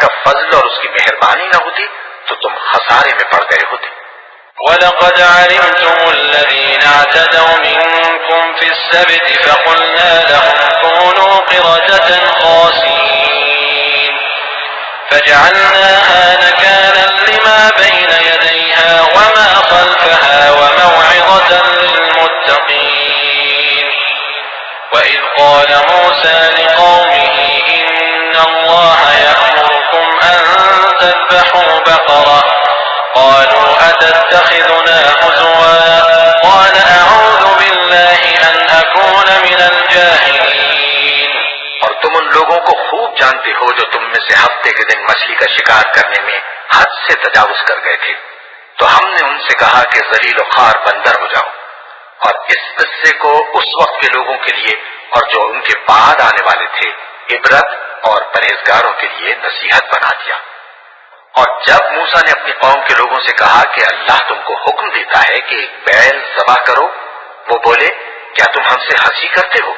का फजल और उसकी मेहरबानी न होती तो तुम खसारे में पड़ गए होते। वलक़द अलिमतुम अल्लज़ीना अतदौ मिनकुम फ़िस्सब्ति फ़क़ुलना लहुम कूनू क़िरदतन ख़ासीन फ़जअलनाहा नकालन लिमा बैन यदैहा वमा ख़ल्फ़हा वमौዒज़तन लिलमुत्तक़ीन। वइज़ क़ाल मूसा लिक़ौमिही इन्नल्लाहा यअमुरुकुम अन तज़बहू बक़रा क़ालू अतत्तख़िज़ुना हुज़ुवा क़ाल अऊज़ु बिल्लाहि अन अकून मिनल जाहिलीन। और तुम उन लोगों को खूब जानते हो जो तुम में से हफ्ते के दिन मछली का शिकार करने में हद से तजावुज कर गए थे, तो हमने उनसे कहा कि जलील और खार बंदर हो जाओ, और इस किस्से को उस वक्त के लोगों के लिए और जो उनके बाद आने वाले थे इबरत और परहेजगारों के लिए नसीहत बना दिया। और जब मूसा ने अपनी कौम के लोगों से कहा कि अल्लाह तुमको हुक्म देता है कि एक बैल ज़बह करो, वो बोले, क्या तुम हमसे हंसी करते हो?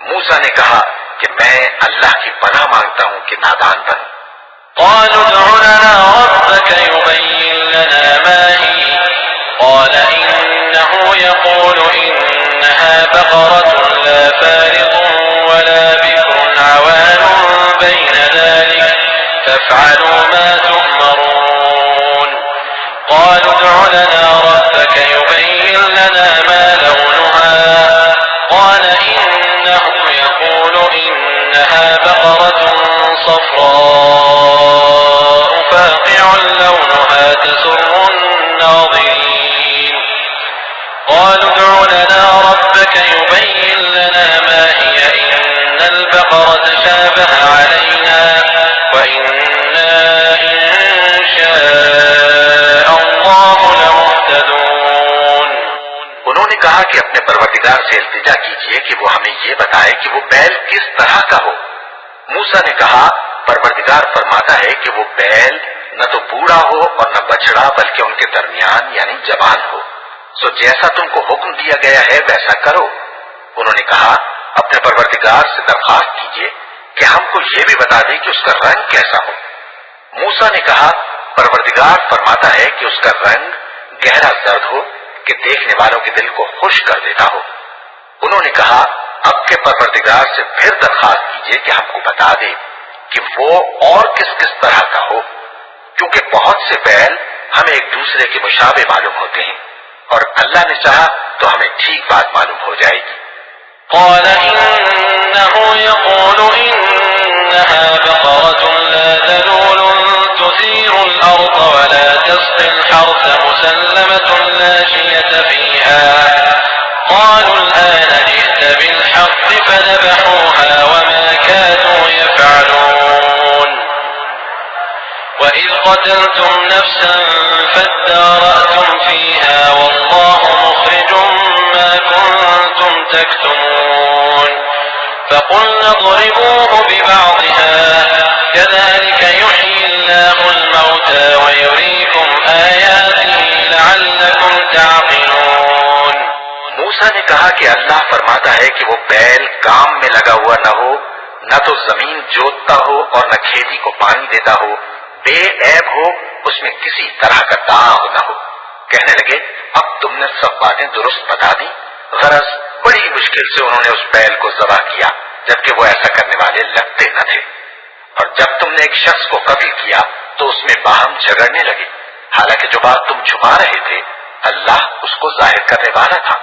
मूसा ने कहा कि मैं अल्लाह की पनाह मांगता हूं कि नादान बनूं। क़ालू उदउ लना रब्बक युबय्यिन लना मा ही क़ाल इन्नहु यक़ूलु इन्नहा बक़रतुन ला फ़ारिक़ुन वला बिक्रुन अवानुन बैन ज़ालिक फ़फ़अलू मा तु'मरून। क़ालू उदउ लना रब्बक युबय्यिन लना मा लौनुहा क़ाल इन्नहु यक़ूलु इन्नहा बक़रतुन صفراء فاقع لونها تسر الناظرين। قالوا ادع لنا ربك يبين لنا ما هي إن البقرة تشابه علينا وإنا إن شاء الله لمهتدون। उन्होंने कहा कि अपने परवरदिगार से इल्तिजा कीजिए कि वो हमें ये बताए कि वो बैल किस तरह का हो। मूसा ने कहा, परवरदिगार फरमाता है कि वो बैल न तो बूढ़ा हो और न बछड़ा, बल्कि उनके दरमियान यानी जवान हो। सो जैसा तुमको हुक्म दिया गया है वैसा करो। उन्होंने कहा, अपने परवरदिगार से दरखास्त कीजिए कि हमको ये भी बता दे कि उसका रंग कैसा हो। मूसा ने कहा, परवरदिगार फरमाता है कि उसका रंग गहरा जर्द हो कि देखने वालों के दिल को खुश कर देता हो। उन्होंने कहा, अब के परवरदिगार से फिर दरखास्त कीजिए कि हमको बता दे कि वो और किस किस तरह का हो, क्योंकि बहुत से बैल हमें एक दूसरे के मुशाबे मालूम होते हैं, और अल्लाह ने चाहा तो हमें ठीक बात मालूम हो जाएगी। قال إنه يقول إنها بقرة لا ذلول تثير الأرض ولا تسقي الحرث مسلمة لا شية فيها قالوا الآن جئت بالحق فذبحوها وما كانوا يفعلون وإذ قتلتم نفسا فادارأتم فيها والله مخرج ما كنتم تكتمون فقلنا اضربوه ببعضها كذلك يحيي الله الموتى ويريكم آياته لعلكم تعقلون। मूसा ने कहा कि अल्लाह फरमाता है कि वो बैल काम में लगा हुआ न हो, न तो जमीन जोतता हो और न खेती को पानी देता हो, बेऐब हो, उसमें किसी तरह का दाग न हो। कहने लगे, अब तुमने सब बातें दुरुस्त बता दी। गरज बड़ी मुश्किल से उन्होंने उस बैल को ज़बह किया, जबकि वो ऐसा करने वाले लगते न थे। और जब तुमने एक शख्स को कत्ल किया तो उसमें बाहम झगड़ने लगे, हालांकि जो बात तुम छुपा रहे थे अल्लाह उसको जाहिर करने वाला था।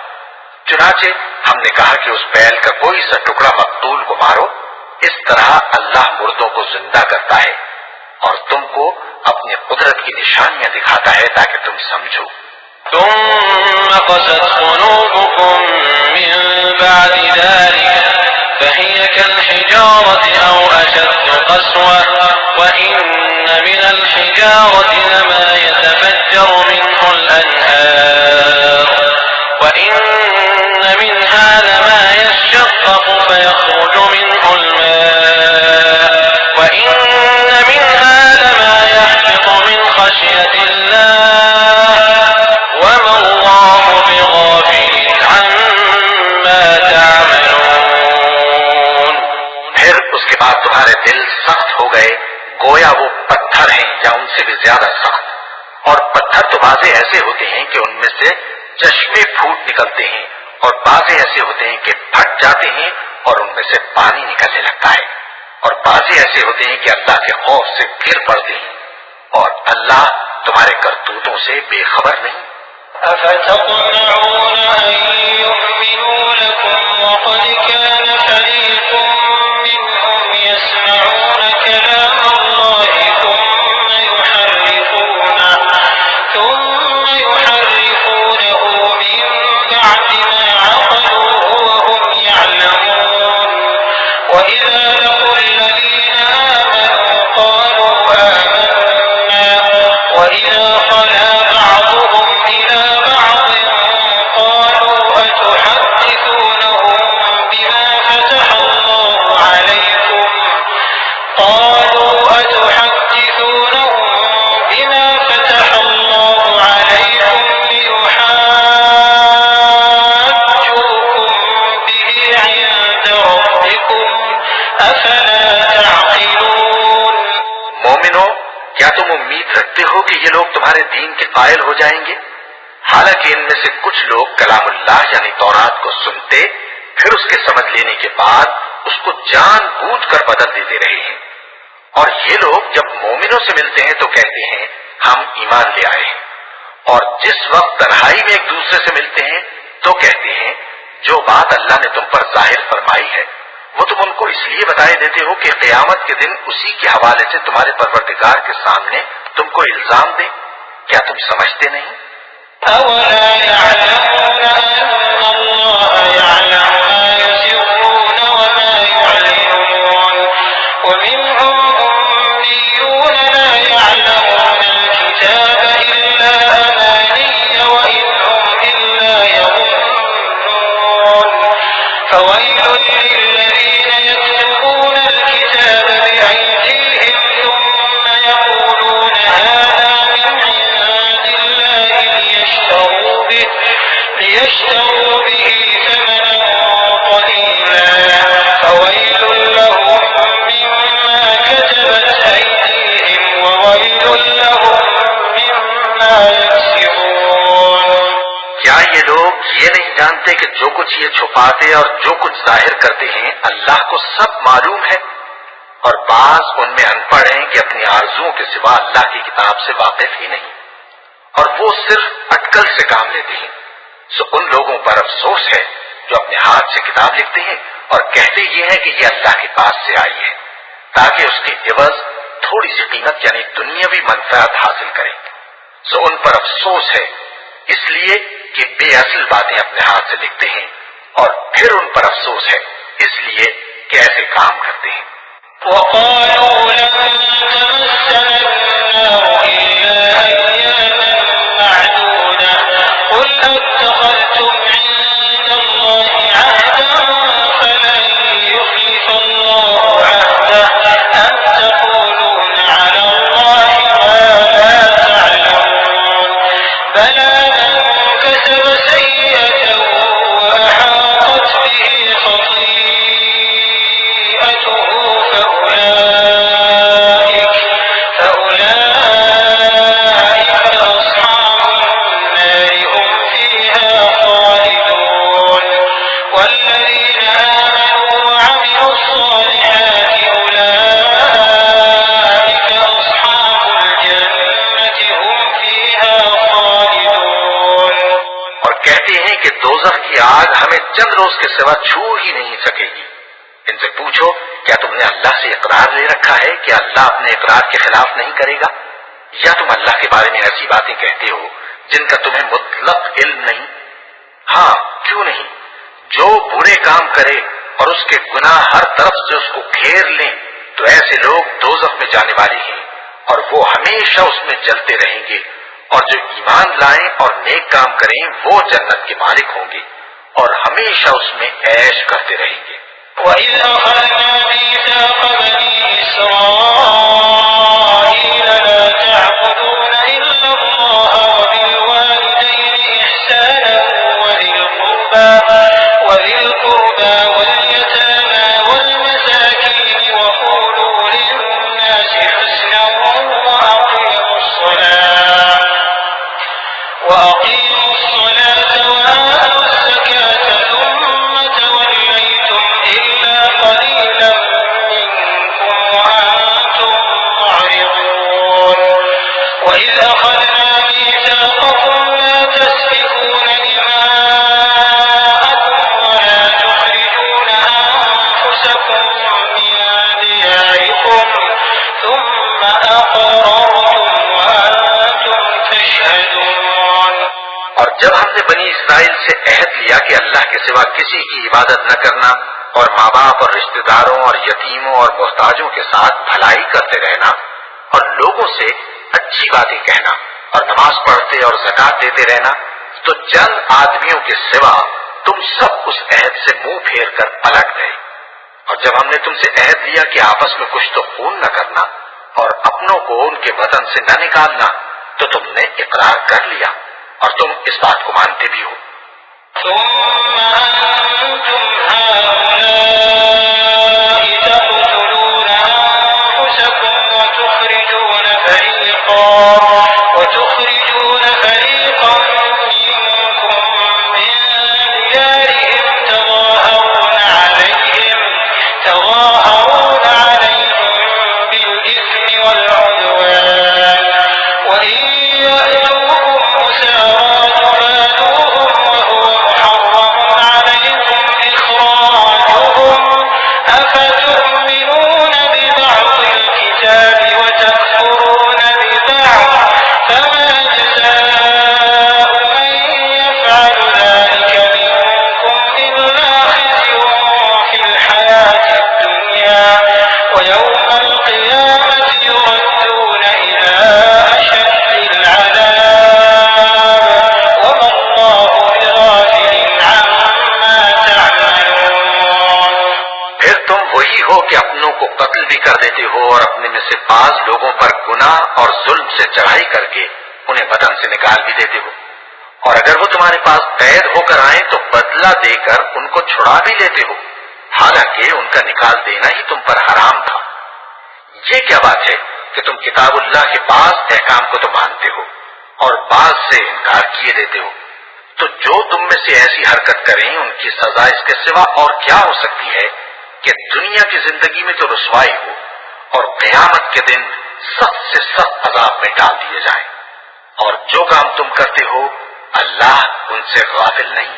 चुनाचे हमने कहा कि उस बैल का कोई सा टुकड़ा मकतूल को मारो। इस तरह अल्लाह मुर्दों को जिंदा करता है और तुमको अपनी कुदरत की निशानियां दिखाता है ताकि तुम समझो। ثم قست قلوبكم من بعد ذلك فهي كالحجارة أو أشد قسوة وإن من الحجارة لما يتفجر منه الأنهار وإن منها لما يشقق فيخرج منه الماء وإن منها لما يهبط من خشية الله وما الله بغافل عما تعملون। फिर उसके बाद तुम्हारे दिल सख्त हो गए, गोया वो पत्थर हैं या उनसे भी ज्यादा सख्त। और पत्थर तो बाजे ऐसे होते हैं कि उनमें से चश्मे फूट निकलते हैं, और बाजे ऐसे होते हैं कि फट जाते हैं और उनमें से पानी निकलने लगता है, और बाजे ऐसे होते हैं कि अल्लाह के खौफ से गिर पड़ते हैं, और अल्लाह तुम्हारे करतूतों से बेखबर नहीं। أفتطمعون أن يؤمنوا لكم وقد كان فريق منهم يسمعون كلام الله ثم يحرفونه من بعد ما عقلوه وهم يعلمون وإذا لقوا الذين آمنوا قالوا آمنا وإذا خلا بعضهم إلى بعض قالوا أتحدثونهم بما فتح الله عليكم ليحاجوكم به عند ربكم أفلا تعقلون। मोमिनो, क्या तुम उम्मीद रखते हो कि ये लोग तुम्हारे दीन के कायल हो जाएंगे? हालांकि इनमें से कुछ लोग कलामुल्लाह यानी तौरात को सुनते, फिर उसके समझ लेने के बाद उसको जानबूझकर बदल देते रहे हैं। और ये लोग जब मोमिनों से मिलते हैं तो कहते हैं हम ईमान ले आए हैं, और जिस वक्त तन्हाई में एक दूसरे से मिलते हैं तो कहते हैं जो बात अल्लाह ने तुम पर जाहिर फरमाई है वो तुम उनको इसलिए बताए देते हो कि क़यामत के दिन उसी के हवाले से तुम्हारे परवरदिगार के सामने तुमको इल्जाम दे। क्या तुम समझते नहीं? أولا يعلمون أن الله يعلم ما يسرون وما يعلنون ومنهم أميون لا يعلمون الكتاب إلا أماني وإن هم إلا يظنون فويل للذين يكتبون الكتاب بأيديهم ثم يقولون هذا من عند الله ليشتروا به ثمنا قليلا فويل لهم مما كتبت أيديهم وويل لهم مما يكسبون। क्या ये लोग ये नहीं जानते कि जो कुछ ये छुपाते और जो कुछ जाहिर करते हैं अल्लाह को सब मालूम है? और बाज उनमें अनपढ़ हैं कि अपनी आरजुओं के सिवा अल्लाह की किताब से वाकिफ ही नहीं, और वो सिर्फ अटकल से काम लेते हैं। सो उन लोगों पर अफसोस है जो अपने हाथ से किताब लिखते हैं और कहते ये हैं कि ये अल्लाह के पास से आई है, ताकि उसके एवज थोड़ी सी कीमत यानी दुनियावी मनफात हासिल करें। सो उन पर अफसोस है इसलिए कि बेअसल बातें अपने हाथ से लिखते हैं, और फिर उन पर अफसोस है इसलिए कि ऐसे काम करते हैं। وقالوا لن تمسنا النار إلا أياما معدودة قل أتخذتم عند الله عهدا فلن يخلف الله عهده أم تقولون على الله ما لا تعلمون بلى من كسب سيئة وأحاطت به خطيئته فأولئك أصحاب النار هم فيها خالدون والذين آمنوا وعملوا الصالحات أولئك أصحاب الجنة هم فيها خالدون। और कहते हैं कि दोज़ख की आग हमें चंद रोज के सिवा छू ही नहीं सकेगी। इनसे पूछो क्या तुमने अल्लाह से इकरार ले रखा है कि अल्लाह अपने इकरार के खिलाफ नहीं करेगा, या तुम अल्लाह के बारे में ऐसी बातें कहते हो जिनका तुम्हें मुतलक इल्म नहीं? हाँ, क्यों नहीं। जो बुरे काम करे और उसके गुनाह हर तरफ से उसको घेर लें तो ऐसे लोग दोज़ख में जाने वाले हैं और वो हमेशा उसमें जलते रहेंगे, और जो ईमान लाएं और नेक काम करें वो जन्नत के मालिक होंगे और हमेशा उसमें ऐश करते रहेंगे। وإذ أخذنا ميثاق بني إسرائيل لا تعبدون إلا الله وبالوالدين إحسانا وذي القربى واليتامى والمساكين وقولوا للناس حسنا जब हमने बनी इसराइल से अहद लिया कि अल्लाह के सिवा किसी की इबादत न करना और माँ बाप और रिश्तेदारों और यतीमों और मोहताजों के साथ भलाई करते रहना और लोगों से अच्छी बातें कहना और नमाज पढ़ते और ज़कात देते रहना, तो चंद आदमियों के सिवा तुम सब उस अहद से मुंह फेर कर पलट गए। और जब हमने तुमसे अहद लिया कि आपस में कुछ तो खून न करना और अपनों को उनके वतन से न निकालना, तो तुमने इकरार कर लिया और तुम इस बात को मानते भी हो। कि अपनों को कत्ल भी कर देते हो और अपने में से बाज लोगों पर गुनाह और जुल्म से चढ़ाई करके उन्हें वतन से निकाल भी देते हो। और अगर वो तुम्हारे पास कैद होकर आए तो बदला देकर उनको छुड़ा भी लेते हो, हालांकि उनका निकाल देना ही तुम पर हराम था। ये क्या बात है कि तुम किताबुल्लाह के बाज अहकाम को तो मानते हो और बाज से इनकार किए देते हो। तो जो तुम में से ऐसी हरकत करें उनकी सजा इसके सिवा और क्या हो सकती है कि दुनिया की जिंदगी में तो रुसवाई हो और क़यामत के दिन सख्त से सख्त अज़ाब में डाल दिए जाएं। और जो काम तुम करते हो अल्लाह उनसे गाफिल नहीं।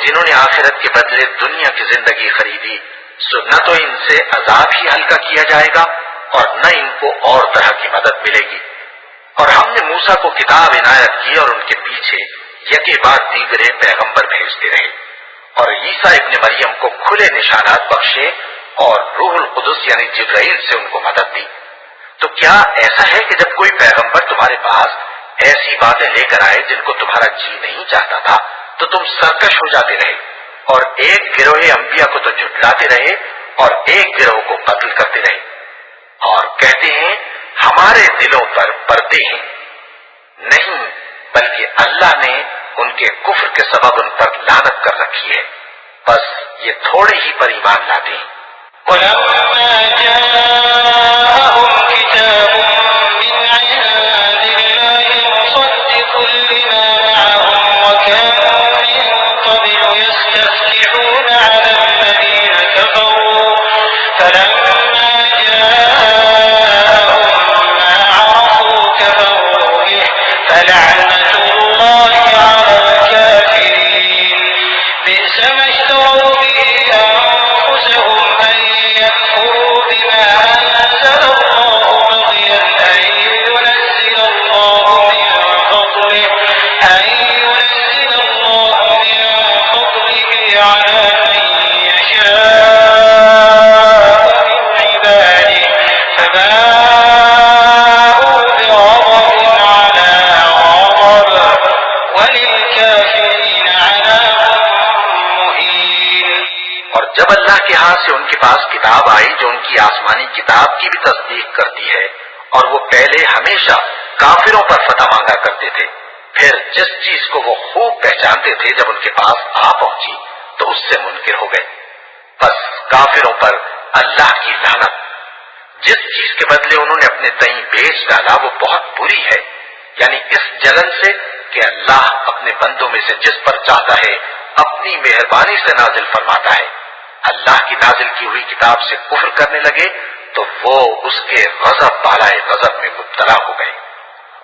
जिन्होंने आखिरत के बदले दुनिया की जिंदगी खरीदी, सो न तो इनसे अजाब ही हल्का किया जाएगा और न इनको और तरह की मदद मिलेगी। और हमने मूसा को किताब इनायत की और उनके पीछे यके बाद दीगरे पैगंबर भेजते रहे और ईसा इब्ने मरियम को खुले निशानात बख्शे और रूहुल कुदुस यानी जिब्राइल से उनको मदद दी। तो क्या ऐसा है कि जब कोई पैगंबर तुम्हारे पास ऐसी बातें लेकर आए जिनको तुम्हारा जी नहीं चाहता था तो तुम सरकश हो जाते रहे और एक गिरोह अंबिया को तो झुठलाते रहे और एक गिरोह को कत्ल करते रहे और कहते हैं हमारे दिलों पर पर्दे हैं। नहीं, बल्कि अल्लाह ने उनके कुफ्र के सबब उन पर लानत कर रखी है, बस ये थोड़े ही पर ईमान लाते हैं। بئس ما اشتروا به أنفسهم أن يكفروا بما के हाथ से उनके पास किताब आई जो उनकी आसमानी किताब की भी तस्दीक करती है, और वो पहले हमेशा काफिरों पर फतह मांगा करते थे। फिर जिस चीज को वो खूब पहचानते थे जब उनके पास आ पहुंची तो उससे मुनकिर हो गए। बस काफिरों पर अल्लाह की लानत। जिस चीज के बदले उन्होंने अपने तई बेच डाला वो बहुत बुरी है, यानी इस जलन से कि अल्लाह अपने बंदों में से जिस पर चाहता है अपनी मेहरबानी से नाजिल फरमाता है। अल्लाह की नाजिल की हुई किताब से कुफ्र करने लगे तो वो उसके गजब बालाए गजब में मुब्तला हो गए,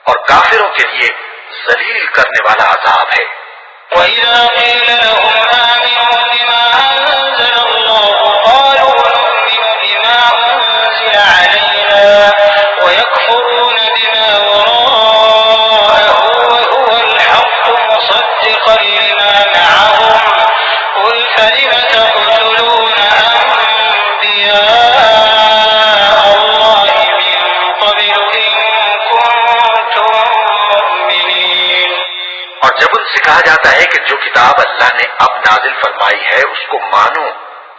और काफिरों के लिए जलील करने वाला अजाब है। وَإِذَا قِيلَ لَهُمْ آمِنُوا بِمَا أَنزَلَ اللَّهُ قَالُوا نُؤْمِنُ بِمَا أُنزِلَ عَلَيْنَا وَيَكْفُرُونَ بِمَا وَرَاءَهُ وَهُوَ الْحَقُّ مُصَدِّقًا لِمَا مَعَهُمْ قُلْ فَلِمَ تَقْتُلُونَ أَنبِيَاءَ اللَّهِ مِن قَبْلُ إِن كُنتُم مُّؤْمِنِينَ। और जब उनसे कहा जाता है कि जो किताब अल्लाह ने अब नाजिल फरमाई है उसको मानो,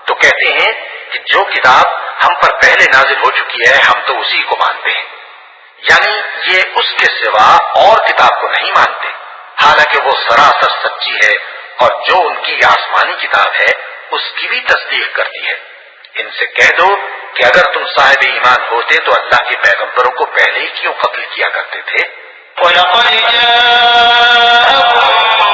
तो कहते हैं कि जो किताब हम पर पहले नाजिल हो चुकी है हम तो उसी को मानते हैं, यानी ये उसके सिवा और किताब को नहीं मानते, हालांकि वो सरासर सच्ची है और जो उनकी आसमानी किताब है उसकी भी तस्दीक करती है। इनसे कह दो कि अगर तुम साहिब ईमान होते तो अल्लाह के पैगंबरों को पहले ही क्यों कत्ल किया करते थे। وَلَقَدْ جَاءَكُم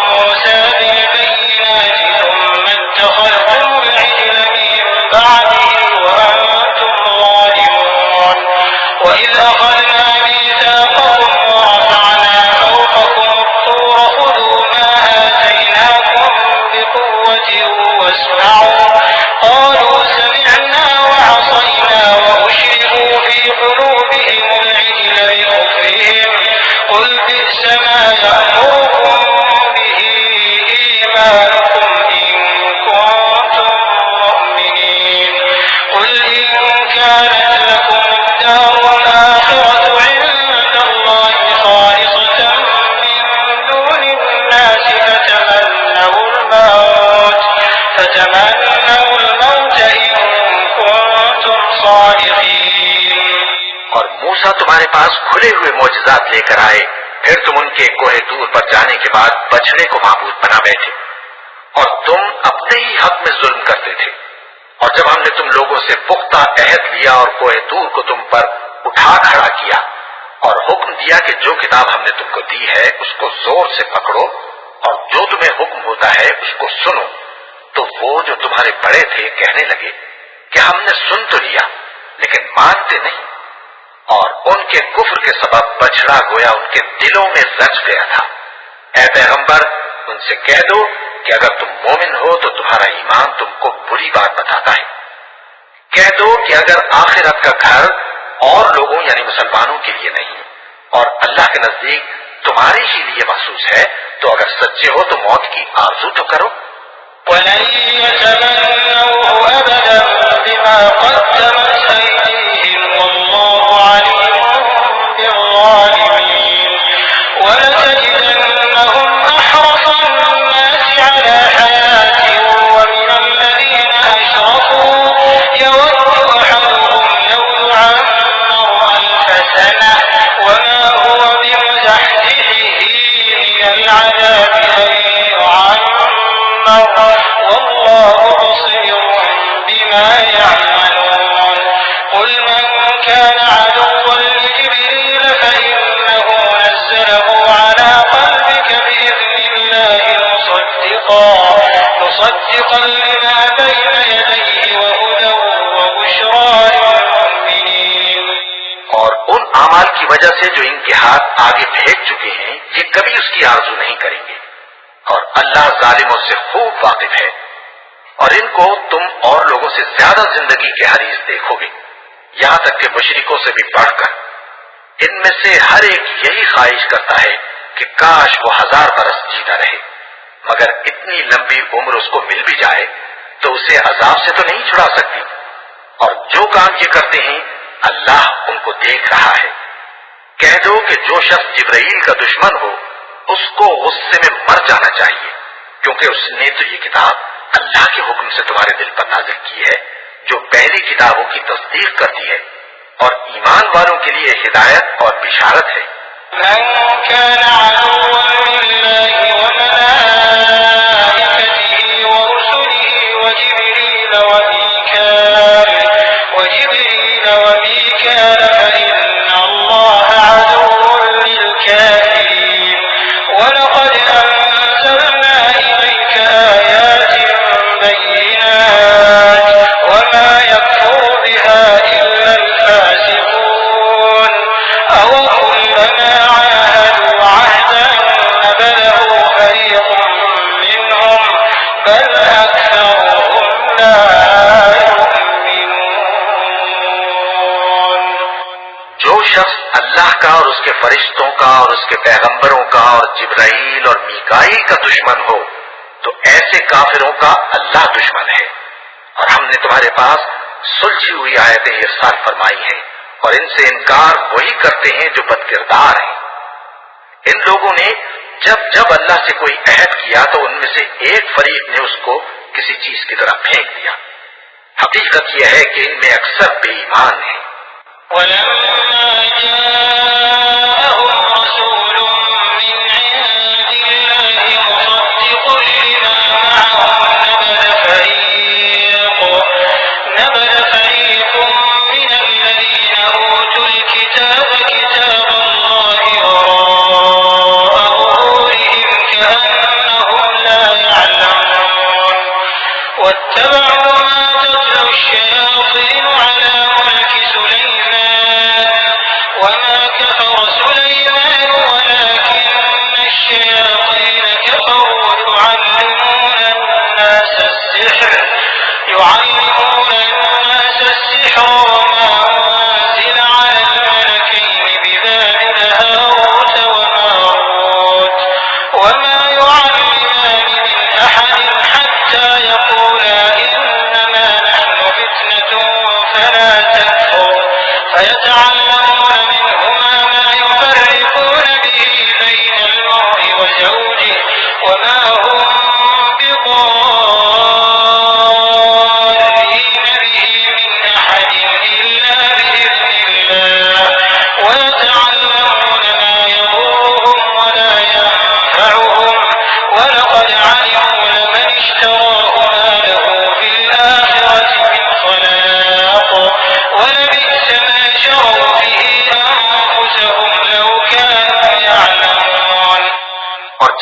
مُّوسَىٰ بِالْبَيِّنَاتِ ثُمَّ اتَّخَذْتُمُ الْعِجْلَ مِن بَعْدِهِ وَأَنتُمْ ظَالِمُونَ وَإِذْ أَخَذْنَا مِيثَاقَكُمْ وَرَفَعْنَا فَوْقَكُمُ الطُّورَ خُذُوا مَا آتَيْنَاكُم بِقُوَّةٍ وَاسْمَعُوا قَالُوا سَمِعْنَا وَعَصَيْنَا وَأُشْرِبُوا فِي قُلُوبِهِمُ الْعِجْلَ بِكُفْرِهِمْ قُلْ بِئْسَ مَا يَأْمُرُكُم بِهِ إِيمَانُكُمْ إِن كُنتُم مُّؤْمِنِينَ قُلْ إِن كَانَتْ لَكُمُ الدَّارُ الْآخِرَةُ عِندَ اللَّهِ خَالِصَةً مِّن دُونِ النَّاسِ فتمنوا الموت إن كنتم صادقين। और मूसा तुम्हारे पास खुले हुए मोजज़ात लेकर आए, फिर तुम उनके कोहे दूर पर जाने के बाद बछड़े को माबूद बना बैठे, और तुम अपने ही हक में जुल्म करते थे। और जब हमने तुम लोगों से पुख्ता अहद लिया और कोहे दूर को तुम पर उठा खड़ा किया और हुक्म दिया कि जो किताब हमने तुमको दी है उसको जोर से पकड़ो और जो तुम्हें हुक्म होता है उसको सुनो, तो वो जो तुम्हारे बड़े थे कहने लगे कि हमने सुन तो लिया लेकिन मानते नहीं, और उनके कुफ्र के सबब बछड़ा गोया उनके दिलों में रच गया था। ऐ पैगंबर, उनसे कह दो कि अगर तुम मोमिन हो तो तुम्हारा ईमान तुमको बुरी बात बताता है। कह दो कि अगर आखिरत का घर और लोगों यानी मुसलमानों के लिए नहीं और अल्लाह के नजदीक तुम्हारे ही लिए महसूस है, तो अगर सच्चे हो तो मौत की आरज़ू तो करो। وَلَن يَتَمَنَّوْهُ أَبَدًا بِمَا قَدَّمَتْ أَيْدِيهِمْ وَاللَّهُ عَلِيمٌ بِالظَّالِمِينَ وَلَتَجِدَنَّهُمْ أَحْرَصَ النَّاسِ عَلَىٰ حَيَاةٍ وَمِنَ الَّذِينَ أَشْرَكُوا يَوَدُّ أَحَدُهُمْ لَوْ يُعَمَّرُ أَلْفَ سَنَةٍ وَمَا هُوَ بِمُزَحْزِحِهِ مِنَ الْعَذَابِ أَن يُعَمَّرَ وَاللَّهُ بَصِيرٌ بِمَا يَعْمَلُونَ قُلْ مَن كَانَ عَدُوًّا لِجِبْرِيلَ فَإِنَّهُ نَزَّلَهُ عَلَىٰ قَلْبِكَ بِإِذْنِ اللَّهِ مُصَدِّقًا لِمَا بَيْنَ يَدَيْهِ وَهُدًى وَبُشْرَىٰ لِلْمُؤْمِنِينَ। और उन आमाल की वजह से जो इनके हाथ आगे भेज चुके हैं ये कभी उसकी आरज़ू नहीं करेंगे, और अल्लाह जालिमों से खूब वाकिफ है। और इनको तुम और लोगों से ज्यादा जिंदगी के हरीज देखोगे, यहाँ तक कि मुशरिकों से भी बढ़कर। इनमें से हर एक यही ख्वाहिश करता है कि काश वो 1000 बरस जीता रहे, मगर इतनी लंबी उम्र उसको मिल भी जाए तो उसे अजाब से तो नहीं छुड़ा सकती। और जो काम ये करते हैं अल्लाह उनको देख रहा है। कह दो कि जो शख्स जिब्राइल का दुश्मन हो उसको गुस्से में मर जाना चाहिए, क्योंकि उसने तो ये किताब अल्लाह के हुक्म से तुम्हारे दिल पर नाजिल की है, जो पहली किताबों की तस्दीक करती है और ईमान वालों के लिए हिदायत और बिशारत है। और उसके फरिश्तों का और उसके पैगंबरों का और जिब्राइल और मीकाईल का दुश्मन हो तो ऐसे काफिरों का अल्लाह दुश्मन है। और हमने तुम्हारे पास सुलझी हुई आयतें इरसाल फरमाई हैं और इनसे इनकार वही करते हैं जो बदकिरदार हैं। इन लोगों ने जब जब अल्लाह से कोई अहद किया तो उनमें से एक फरीक ने उसको किसी चीज की तरफ फेंक दिया। हकीकत यह है कि इनमें अक्सर बेईमान है।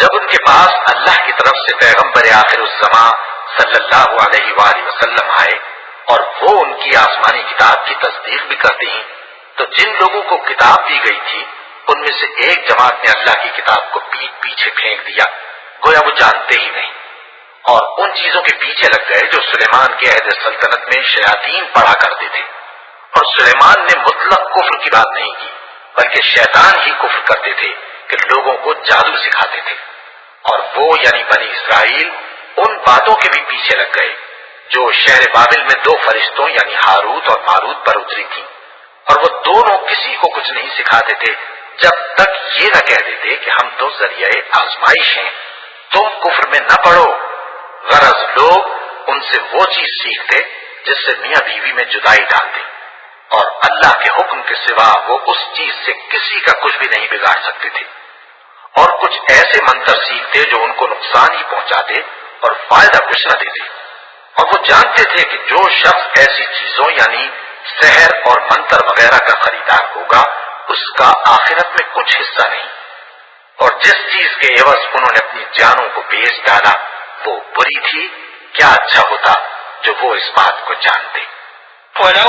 जब उनके पास अल्लाह की तरफ से पैगंबर आखिरुज़्ज़मा सल्लल्लाहु अलैहि वसल्लम आए और वो उनकी आसमानी किताब की तस्दीक भी करते हैं, तो जिन लोगों को किताब दी गई थी उनमें से एक जमात ने अल्लाह की किताब को पीठ पीछे फेंक दिया, गोया वो जानते ही नहीं, और उन चीजों के पीछे लग गए जो सुलेमान के अहद सल्तनत में शयातीन पढ़ा करते थे। और सुलेमान ने मुतलक कुफ्र की बात नहीं की, बल्कि शैतान ही कुफ्र करते थे कि लोगों को जादू सिखाते थे। और वो यानी बनी इसराइल उन बातों के भी पीछे लग गए जो शहर बाबिल में दो फरिश्तों यानी हारूत और मारूत पर उतरी थी। और वो दोनों किसी को कुछ नहीं सिखाते थे जब तक ये न कह देते कि हम तो जरिए आजमाइश हैं, तुम कुफ्र में न पड़ो। गरज लोग उनसे वो चीज सीखते जिससे मियां बीवी में जुदाई डाल दे, और अल्लाह के हुक्म के सिवा वो उस चीज से किसी का कुछ भी नहीं बिगाड़ सकते थे। और कुछ ऐसे मंत्र सीखते जो उनको नुकसान ही पहुंचाते और फायदा कुछ न देते। और वो जानते थे कि जो शख्स ऐसी चीजों यानी सहर और मंत्र वगैरह का खरीदार होगा उसका आखिरत में कुछ हिस्सा नहीं। और जिस चीज के एवज उन्होंने अपनी जानों को बेच डाला वो बुरी थी, क्या अच्छा होता जो वो इस बात को जानते। من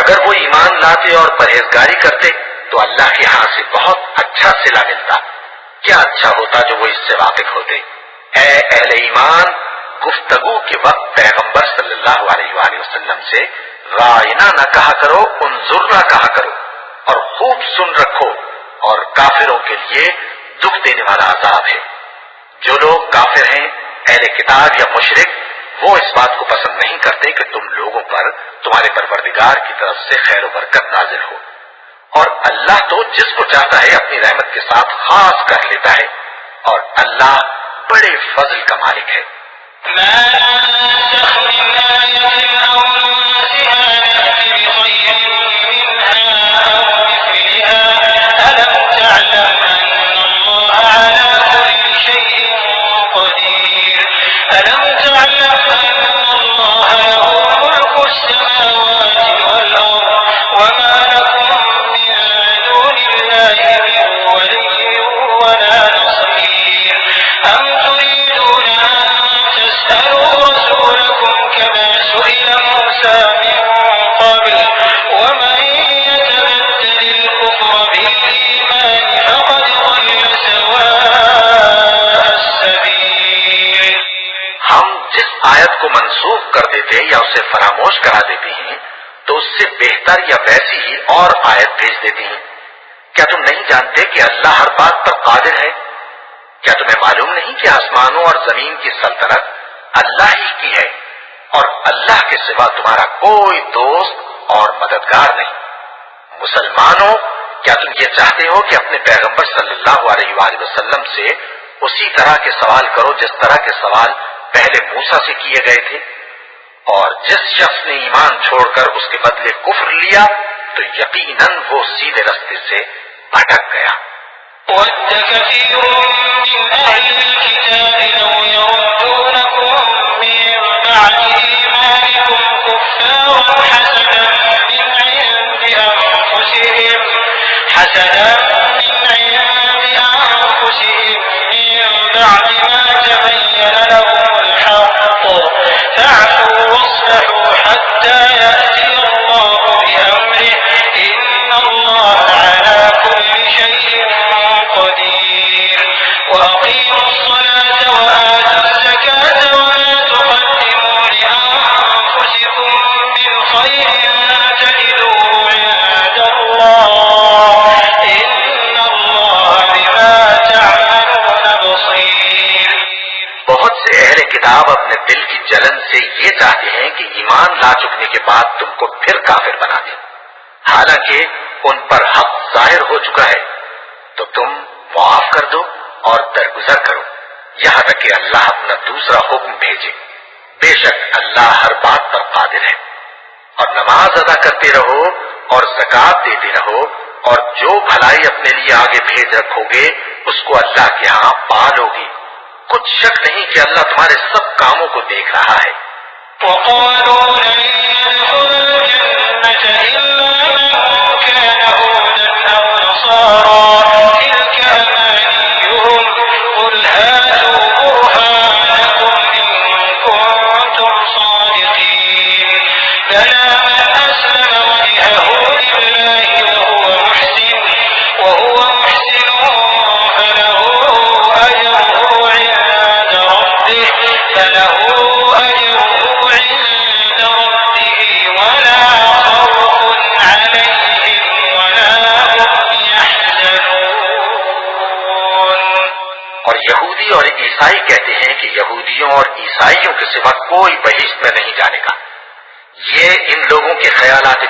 अगर वो ईमान लाते और परहेजगारी करते तो अल्लाह के यहाँ से बहुत अच्छा सिला मिलता। क्या अच्छा होता जो वो इससे वाकिफ होते। ऐ अहले ईमान, गुफ्तगू के वक्त पैगंबर सल्लल्लाहु अलैहि वसल्लम से रायना न कहा करो, उन्जुरना कहा करो और खूब सुन रखो, और काफिरों के लिए दुख देने वाला अजाब है। जो लोग काफिर हैं, अहले किताब या मुशरिक, वो इस बात को पसंद नहीं करते कि तुम लोगों पर तुम्हारे परवरदिगार की तरफ से खैर व बरकत नाजिल हो, और अल्लाह तो जिसको चाहता है अपनी रहमत के साथ खास कर लेता है, और अल्लाह बड़े फजल का मालिक है। आयत को मनसूख कर देते या उसे फरामोश करा देते हैं तो उससे बेहतर या वैसी ही और आयत भेज देती हैं। क्या तुम नहीं जानते कि अल्लाह हर बात पर कादिर है? क्या तुम्हें मालूम नहीं कि आसमानों और जमीन की सल्तनत अल्लाह ही की है, और अल्लाह के सिवा तुम्हारा कोई दोस्त और मददगार नहीं। मुसलमानों, क्या तुम ये चाहते हो कि अपने पैगंबर सल्लल्लाहु अलैहि वसल्लम से उसी तरह के सवाल करो जिस तरह के सवाल पहले मूसा से किए गए थे? और जिस शख्स ने ईमान छोड़कर उसके बदले कुफ्र लिया तो यकीनन वो सीधे रास्ते से भटक गया। किताब अपने दिल की जलन से ये चाहते हैं कि ईमान ला चुकने के बाद तुमको फिर काफिर बना दें, हालांकि उन पर हक जाहिर हो चुका है। तो तुम माफ कर दो और दरगुजर करो यहां तक कि अल्लाह अपना दूसरा हुक्म भेजे। बेशक अल्लाह हर बात पर कादिर है। और नमाज अदा करते रहो और ज़कात देते रहो, और जो भलाई अपने लिए आगे भेज रखोगे उसको अल्लाह के यहाँ पालोगे। कुछ शक नहीं कि अल्लाह तुम्हारे सब कामों को देख रहा है। और ईसाई कहते हैं कि यहूदियों और ईसाइयों के सिवा कोई बहिश्त में नहीं जानेगा। ये इन लोगों के ख्यालात